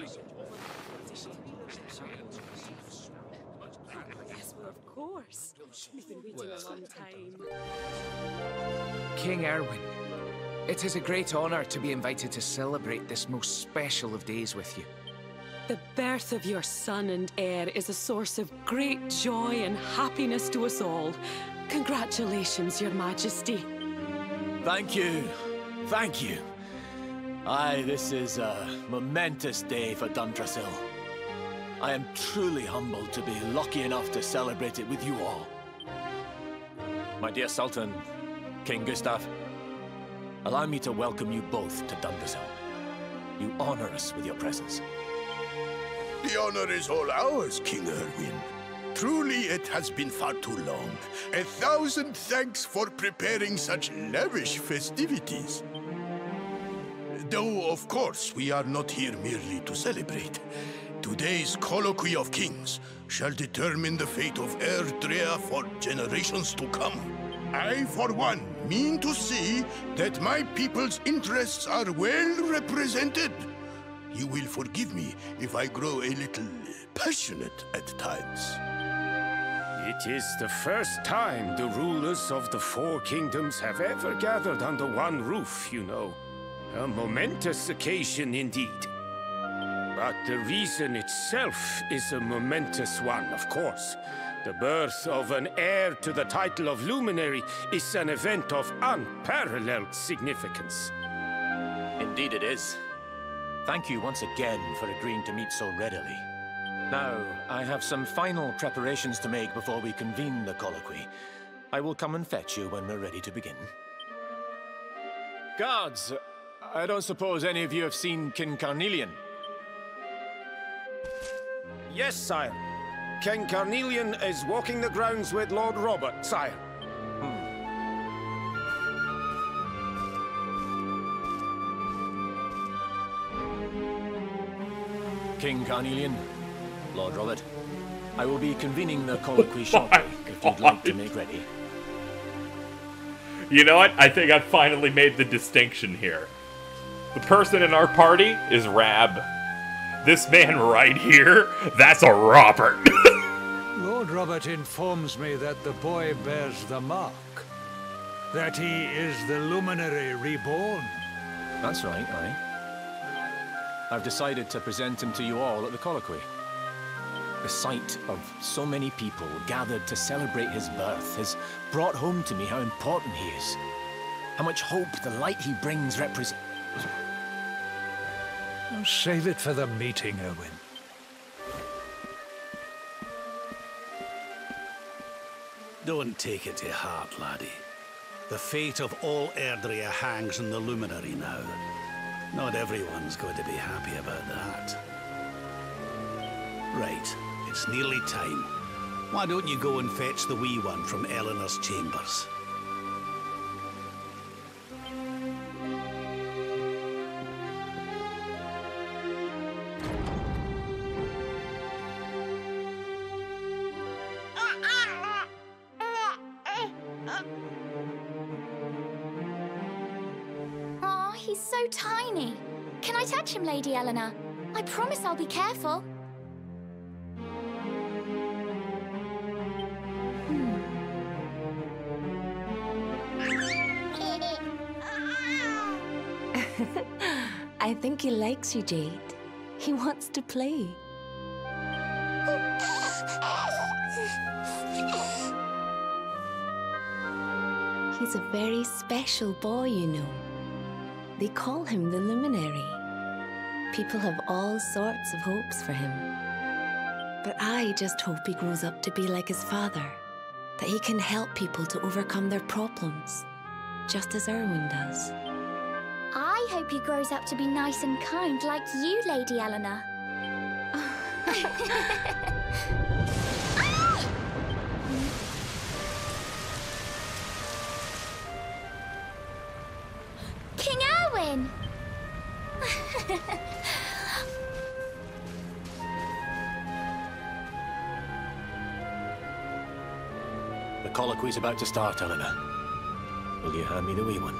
Yes, well, of course. We've been waiting a long time. King Erwin, it is a great honor to be invited to celebrate this most special of days with you. The birth of your son and heir is a source of great joy and happiness to us all. Congratulations, Your Majesty. Thank you. Thank you. Aye, this is a momentous day for Duntrasil. I am truly humbled to be lucky enough to celebrate it with you all. My dear Sultan, King Gustav, allow me to welcome you both to Duntrasil. You honor us with your presence. The honor is all ours, King Erwin. Truly, it has been far too long. 1,000 thanks for preparing such lavish festivities. Though, of course, we are not here merely to celebrate. Today's colloquy of kings shall determine the fate of Erdrea for generations to come. I, for one, mean to see that my people's interests are well represented. You will forgive me if I grow a little passionate at times. It is the first time the rulers of the Four Kingdoms have ever gathered under one roof, you know. A momentous occasion indeed. But the reason itself is a momentous one, of course. The birth of an heir to the title of luminary is an event of unparalleled significance. Indeed it is. Thank you once again for agreeing to meet so readily. Now, I have some final preparations to make before we convene the colloquy. I will come and fetch you when we're ready to begin. Guards, I don't suppose any of you have seen King Carnelian? Yes, sire. King Carnelian is walking the grounds with Lord Robert, sire. King Carnelian, Lord Robert, I will be convening the colloquy shortly, if you'd like to make ready. You know what? I think I finally made the distinction here. The person in our party is Rab. This man right here, that's a Robert. Lord Robert informs me that the boy bears the mark. That he is the luminary reborn. That's right, aye. I've decided to present him to you all at the colloquy. The sight of so many people gathered to celebrate his birth has brought home to me how important he is. How much hope the light he brings represents. Save it for the meeting, Erwin. Don't take it to heart, laddie. The fate of all Erdrea hangs in the luminary now. Not everyone's going to be happy about that. Right, it's nearly time. Why don't you go and fetch the wee one from Eleanor's chambers? Aw, he's so tiny. Can I touch him, Lady Eleanor? I promise I'll be careful. I think he likes you, Jade. He wants to play. He's a very special boy, you know. They call him the Luminary. People have all sorts of hopes for him. But I just hope he grows up to be like his father. That he can help people to overcome their problems. Just as Erwin does. I hope he grows up to be nice and kind like you, Lady Eleanor. King Erwin! The colloquy's about to start, Eleanor. Will you hand me the wee one?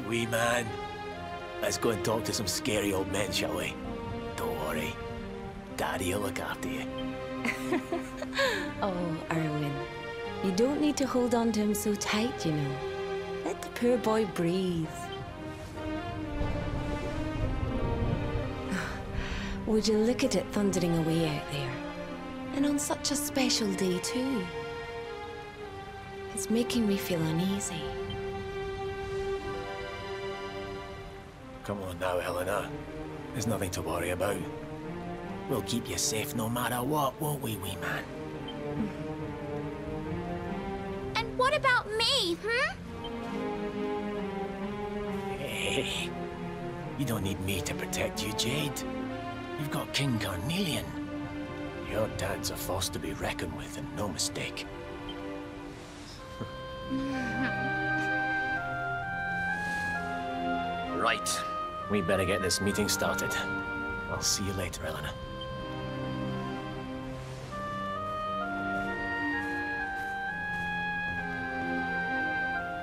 wee man. Let's go and talk to some scary old men, shall we? Don't worry. Daddy will look after you. Oh, Erwin. You don't need to hold on to him so tight, you know. Let the poor boy breathe. Would you look at it thundering away out there? And on such a special day, too. It's making me feel uneasy. Come on now, Helena. There's nothing to worry about. We'll keep you safe no matter what, won't we, wee man? And what about me, Hey, you don't need me to protect you, Jade. You've got King Carnelian. Your dad's a force to be reckoned with, and no mistake. Right. We better get this meeting started. I'll see you later, Helena.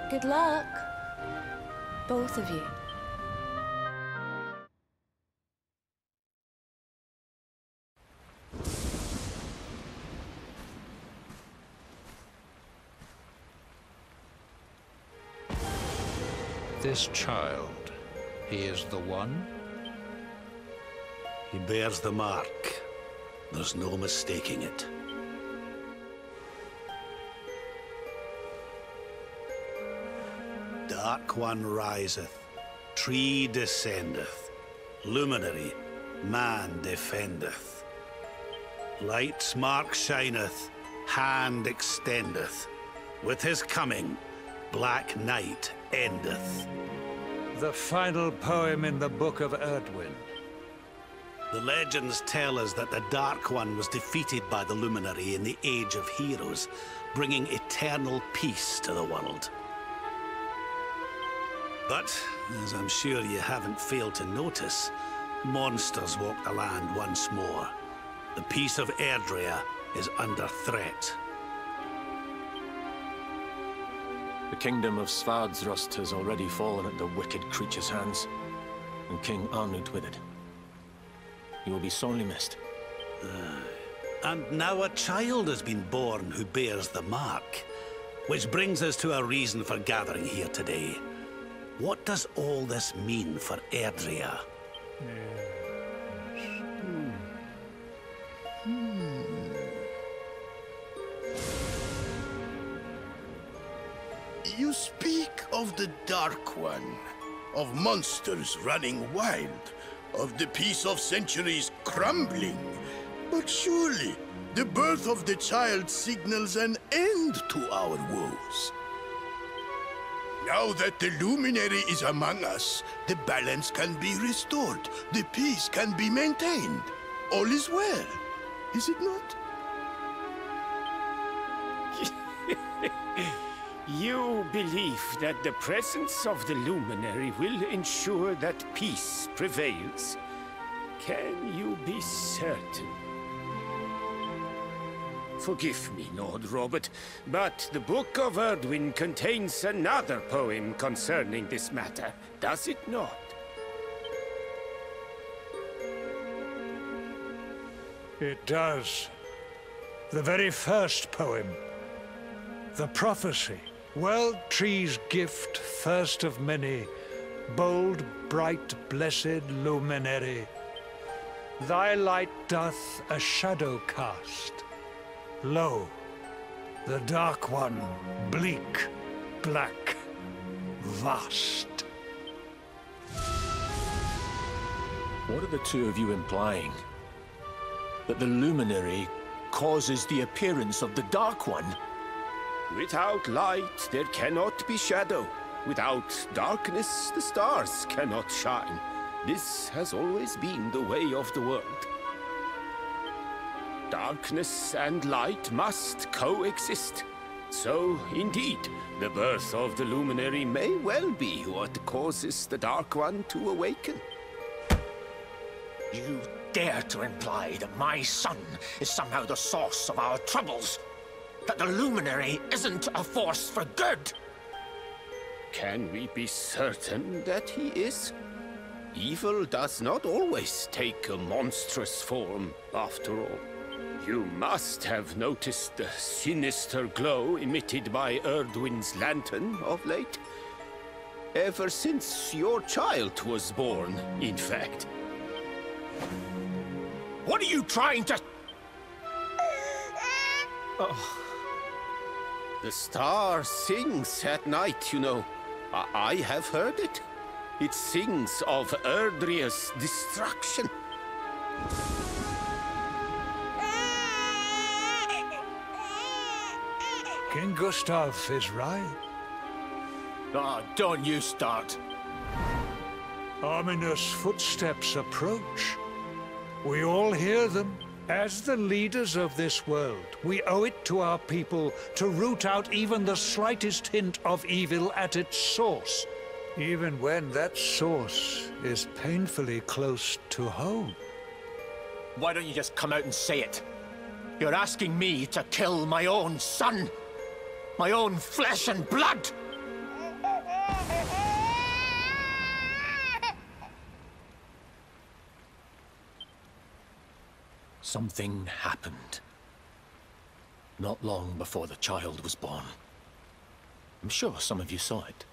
Good luck. Both of you. This child, he is the one? He bears the mark. There's no mistaking it. Dark One riseth, tree descendeth, luminary, man defendeth. Light's mark shineth, hand extendeth. With his coming, black night endeth. The final poem in the Book of Erdwin. The legends tell us that the Dark One was defeated by the Luminary in the Age of Heroes, bringing eternal peace to the world. But, as I'm sure you haven't failed to notice, monsters walk the land once more. The peace of Erdrea is under threat. The kingdom of Svardsrust has already fallen at the wicked creature's hands, and King Arnud with it. He will be sorely missed. And now a child has been born who bears the mark. Which brings us to a reason for gathering here today. What does all this mean for Erdrea? You speak of the Dark One, of monsters running wild, of the peace of centuries crumbling. But surely, the birth of the child signals an end to our woes. Now that the luminary is among us, the balance can be restored, the peace can be maintained. All is well, is it not? You believe that the presence of the luminary will ensure that peace prevails? Can you be certain? Forgive me, Lord Robert, but the Book of Erdwin contains another poem concerning this matter, does it not? It does. The very first poem. The prophecy. World tree's gift, first of many. Bold, bright, blessed luminary. Thy light doth a shadow cast. Lo, the Dark One, bleak, black, vast. What are the two of you implying? That the luminary causes the appearance of the Dark One? Without light, there cannot be shadow. Without darkness, the stars cannot shine. This has always been the way of the world. Darkness and light must coexist. So, indeed, the birth of the luminary may well be what causes the Dark One to awaken. You dare to imply that my son is somehow the source of our troubles? That the luminary isn't a force for good? Can we be certain that he is? Evil does not always take a monstrous form, after all. You must have noticed the sinister glow emitted by Erdwin's lantern of late. Ever since your child was born, in fact. What are you trying to... Oh. The star sings at night, you know. I have heard it. It sings of Erdria's destruction. King Gustav is right. Oh, don't you start. Ominous footsteps approach. We all hear them. As the leaders of this world, we owe it to our people to root out even the slightest hint of evil at its source, even when that source is painfully close to home. Why don't you just come out and say it? You're asking me to kill my own son. My own flesh and blood. Something happened. Not long before the child was born. I'm sure some of you saw it.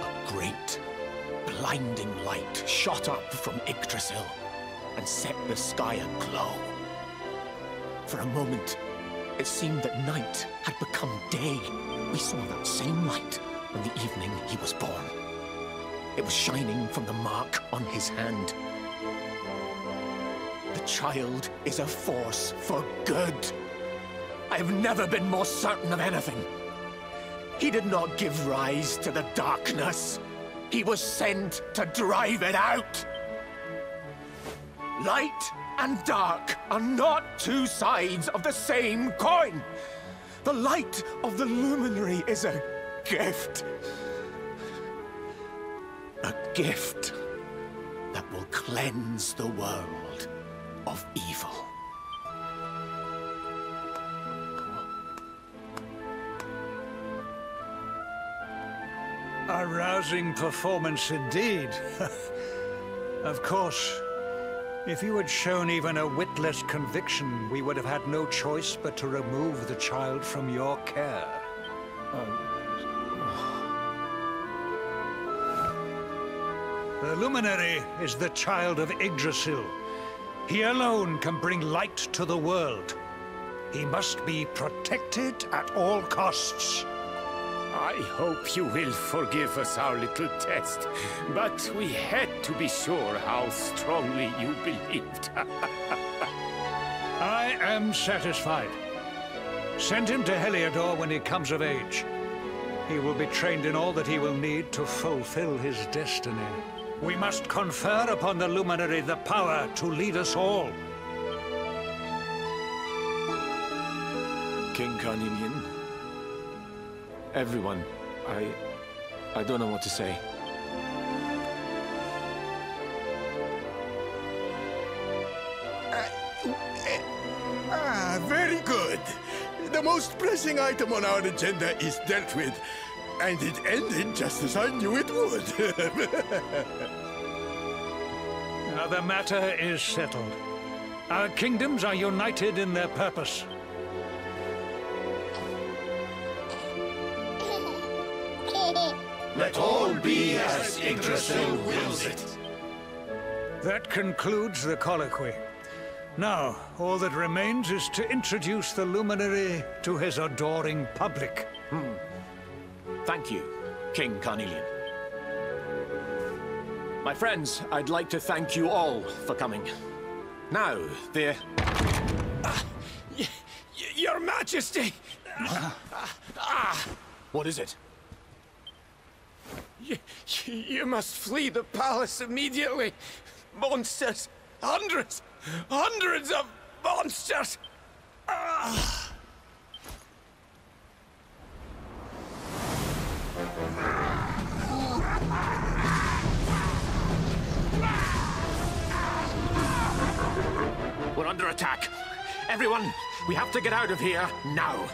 A great, blinding light shot up from Yggdrasil and set the sky aglow. For a moment, it seemed that night had become day. We saw that same light on the evening he was born. It was shining from the mark on his hand. The child is a force for good. I have never been more certain of anything. He did not give rise to the darkness. He was sent to drive it out. Light and dark are not two sides of the same coin. The light of the luminary is a gift. A gift that will cleanse the world of evil. A rousing performance indeed. Of course, if you had shown even a whit less conviction, we would have had no choice but to remove the child from your care. The luminary is the child of Yggdrasil. He alone can bring light to the world. He must be protected at all costs. I hope you will forgive us our little test, but we had to be sure how strongly you believed. I am satisfied. Send him to Heliodor when he comes of age. He will be trained in all that he will need to fulfill his destiny. We must confer upon the luminary the power to lead us all. King Carnelian, everyone, I don't know what to say. Very good. The most pressing item on our agenda is dealt with. And it ended just as I knew it would. Now the matter is settled. Our kingdoms are united in their purpose. Let all be as Yggdrasil wills it. That concludes the colloquy. Now, all that remains is to introduce the luminary to his adoring public. Thank you, King Carnelian. My friends, I'd like to thank you all for coming. Now, Your Majesty! What is it? You must flee the palace immediately. Monsters! Hundreds of monsters! We're under attack. Everyone, We have to get out of here now.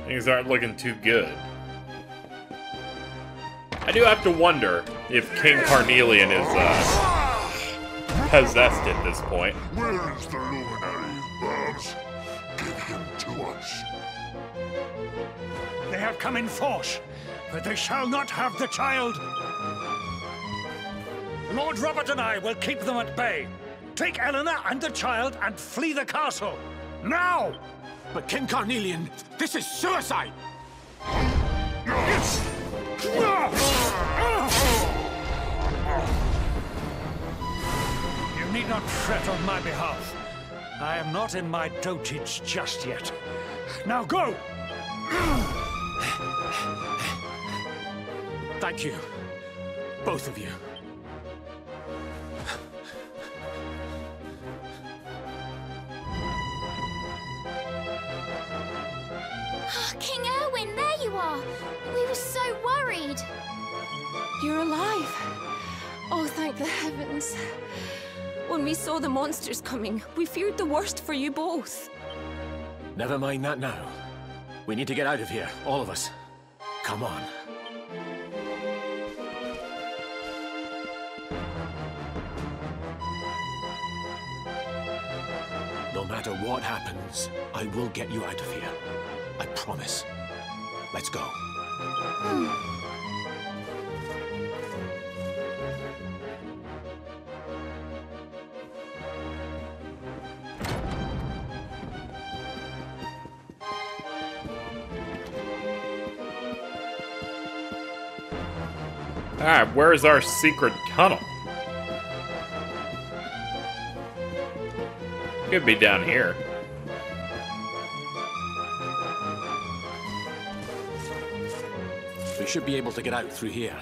Things aren't looking too good. I do have to wonder if King Carnelian is possessed at this point. Where is the luminary, Looms? Give him to us. They have come in force, but they shall not have the child. Lord Robert and I will keep them at bay. Take Eleanor and the child and flee the castle. Now! But King Carnelian, this is suicide! You need not fret on my behalf. I am not in my dotage just yet. Now go! Thank you, both of you. King Erwin, there you are! We were so worried! You're alive. Oh, thank the heavens. When we saw the monsters coming, we feared the worst for you both. Never mind that now. We need to get out of here, all of us. Come on. No matter what happens, I will get you out of here. I promise. Let's go. Alright, where's our secret tunnel? Could be down here. We should be able to get out through here.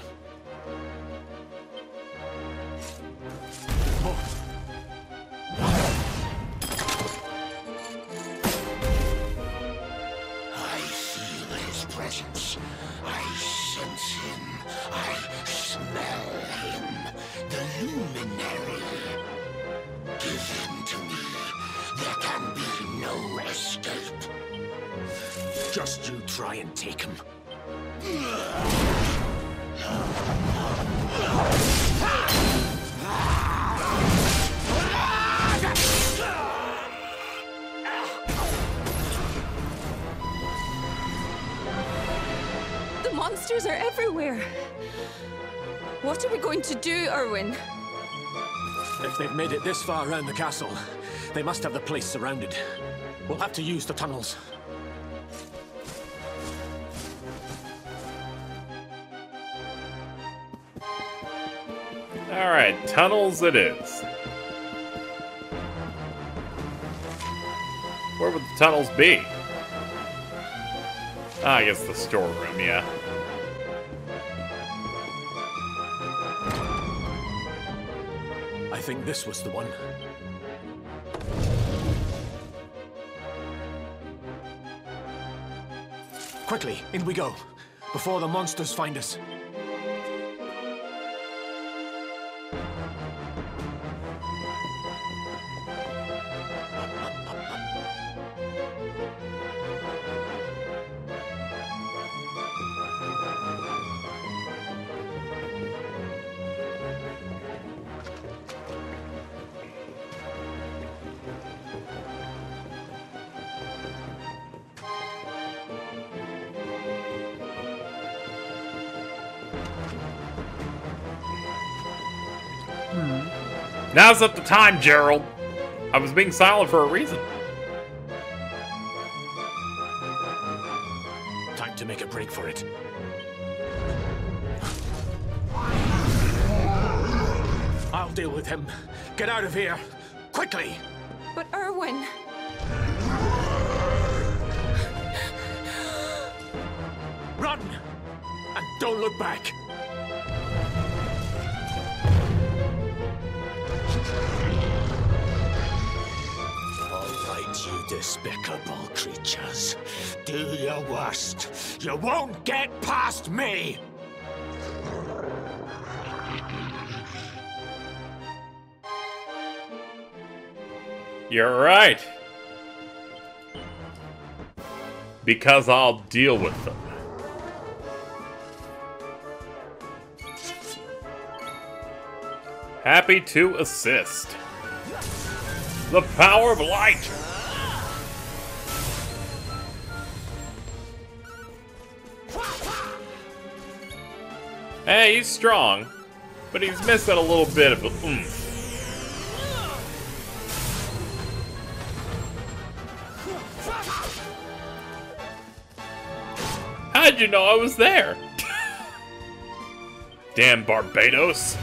I feel his presence. I sense him. I smell him. The luminary. Give him to me. There can be no escape. Just you try and take him. The monsters are everywhere. What are we going to do, Erwin? If they've made it this far around the castle, they must have the place surrounded. We'll have to use the tunnels. Alright, tunnels it is. Where would the tunnels be? Ah, I guess the storeroom, yeah. I think this was the one. Quickly, in we go, before the monsters find us. Now's not the time, Gerald. I was being silent for a reason. Time to make a break for it. I'll deal with him. Get out of here. Quickly! But Erwin... Run! And don't look back! All right, you Despicable creatures. Do your worst. You won't get past me! You're right. Because I'll deal with them. Happy to assist. The power of light! Hey, he's strong, but he's missing a little bit of oomph. How'd you know I was there? Damn Barbados.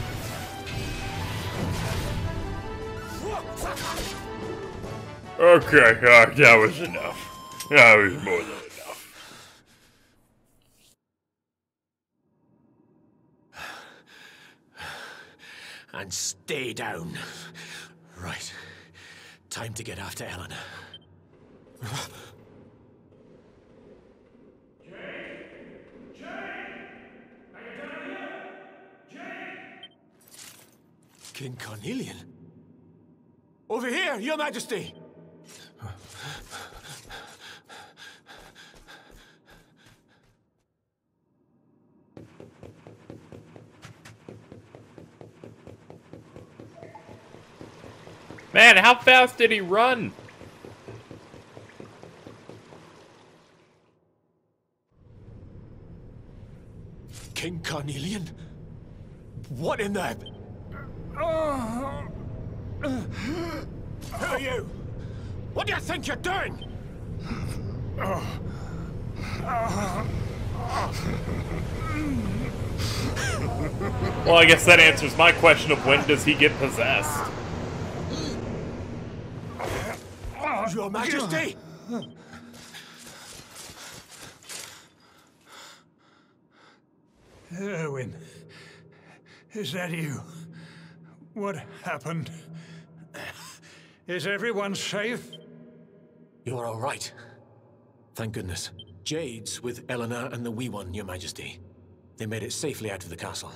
Okay, that was enough. That was more than enough. And stay down. Right. Time to get after Eleanor. King Cornelian? Over here, Your Majesty! Man, how fast did he run? King Cornelian? What in the... Who are you? What do you think you're doing? Well, I guess that answers my question of when does he get possessed? Your Majesty! Erwin, is that you? What happened? Is everyone safe? You're all right. Thank goodness. Jade's with Eleanor and the wee one, Your Majesty. They made it safely out of the castle.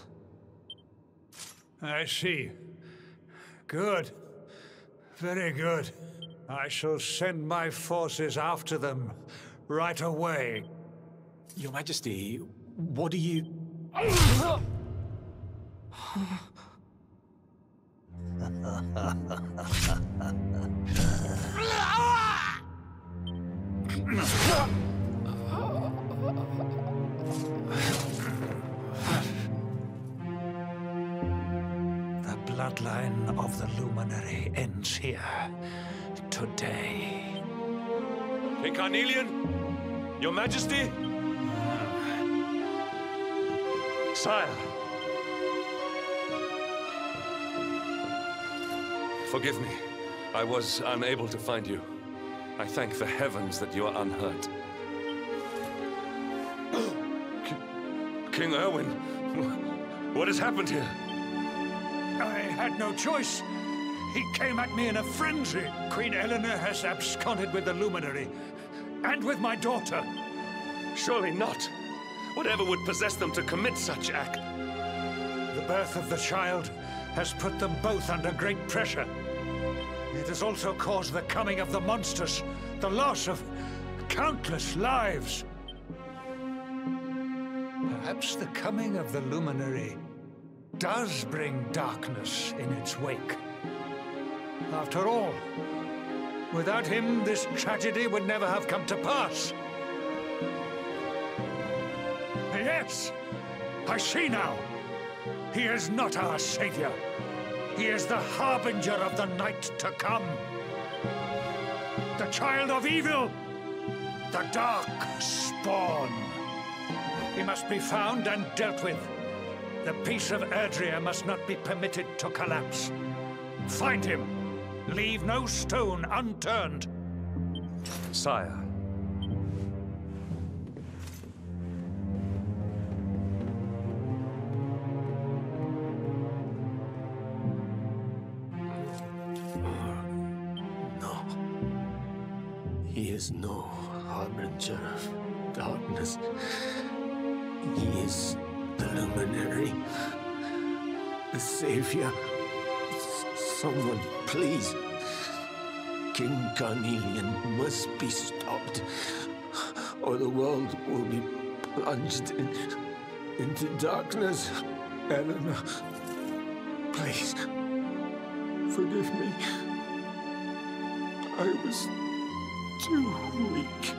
I see. Good. Very good. I shall send my forces after them right away. Your Majesty, what do you... The bloodline of the luminary ends here today. King Carnelian, Your Majesty? Sire. Forgive me. I was unable to find you. I thank the heavens that you are unhurt. King Erwin, what has happened here? I had no choice. He came at me in a frenzy. Queen Eleanor has absconded with the luminary, and with my daughter. Surely not. Whatever would possess them to commit such act? The birth of the child has put them both under great pressure. It has also caused the coming of the monsters, the loss of countless lives. Perhaps the coming of the luminary does bring darkness in its wake. After all, without him, this tragedy would never have come to pass. Yes, I see now. He is not our savior. He is the harbinger of the night to come. The child of evil. The dark spawn. He must be found and dealt with. The peace of Erdrea must not be permitted to collapse. Find him. Leave no stone unturned. Sire. is no harbinger of darkness. He is the luminary, the savior. Someone, please. King Carnelian must be stopped, or the world will be plunged into darkness. Eleanor, please, forgive me. I was too weak.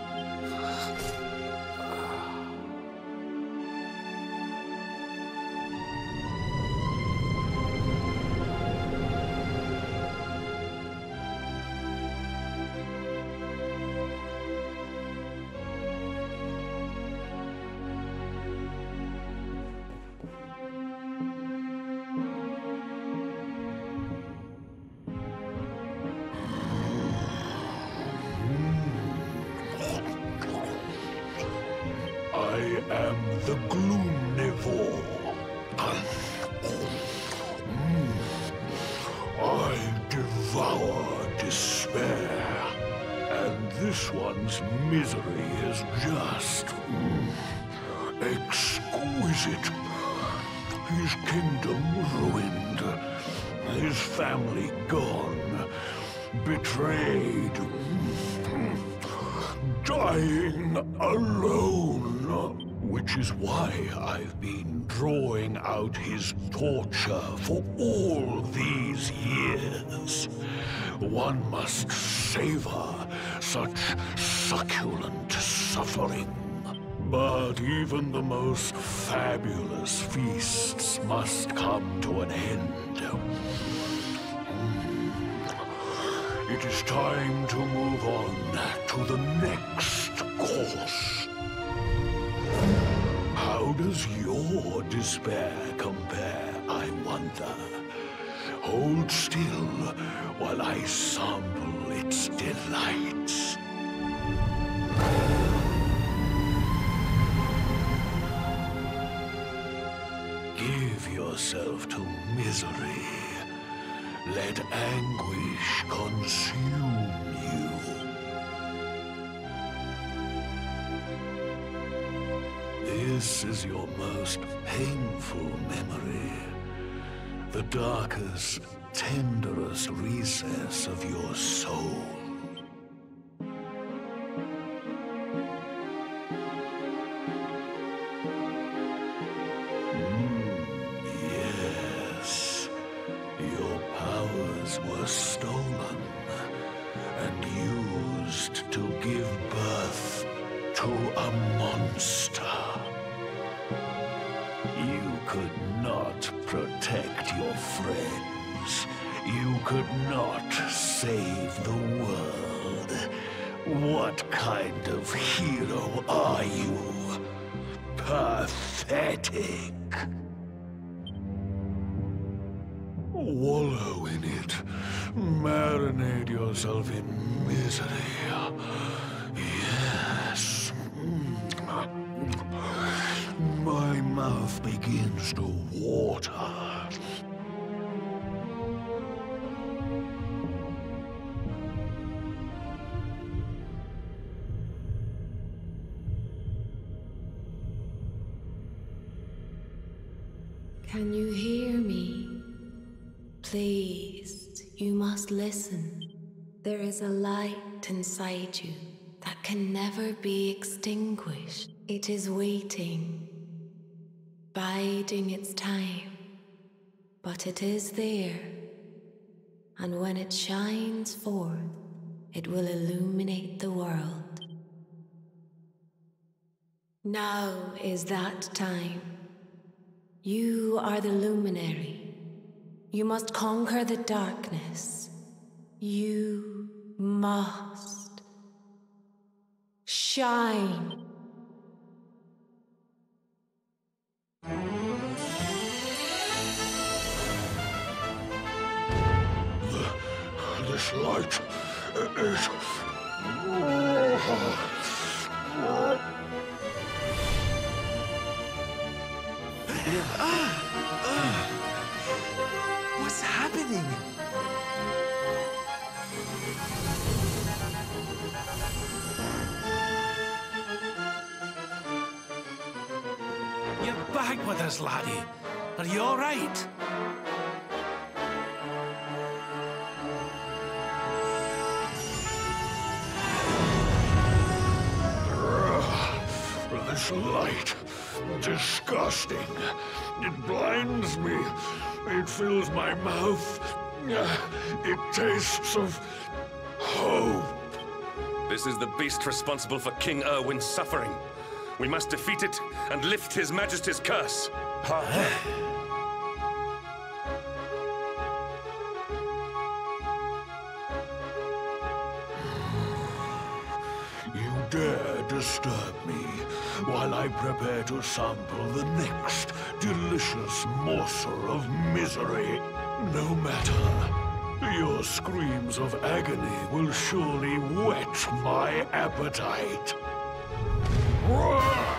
I am the gloomnivore. I devour despair. And this one's misery is just exquisite. His kingdom ruined, his family gone, betrayed, dying alone. Which is why I've been drawing out his torture for all these years. One must savor such succulent suffering. But even the most fabulous feasts must come to an end. It is time to move on to the next course. How does your despair compare, I wonder? Hold still while I sample its delights. Give yourself to misery. Let anguish consume you. This is your most painful memory. The darkest, tenderest recess of your soul. Yes. Your powers were stolen and used to give birth to a monster. You could not protect your friends. You could not save the world. What kind of hero are you? Pathetic. Wallow in it. Marinate yourself in misery. Yes. My mouth begins to water. Can you hear me? Please, you must listen. There is a light inside you that can never be extinguished. It is waiting, biding its time, but it is there. And when it shines forth, it will illuminate the world. Now is that time. You are the luminary. You must conquer the darkness. You must shine. This light is... What's happening? back with us, laddie. Are you all right? This light, disgusting. It blinds me. It fills my mouth. It tastes of hope. This is the beast responsible for King Erwin's suffering. We must defeat it and lift His Majesty's curse. You dare disturb me while I prepare to sample the next delicious morsel of misery. No matter. Your screams of agony will surely whet my appetite. Roar!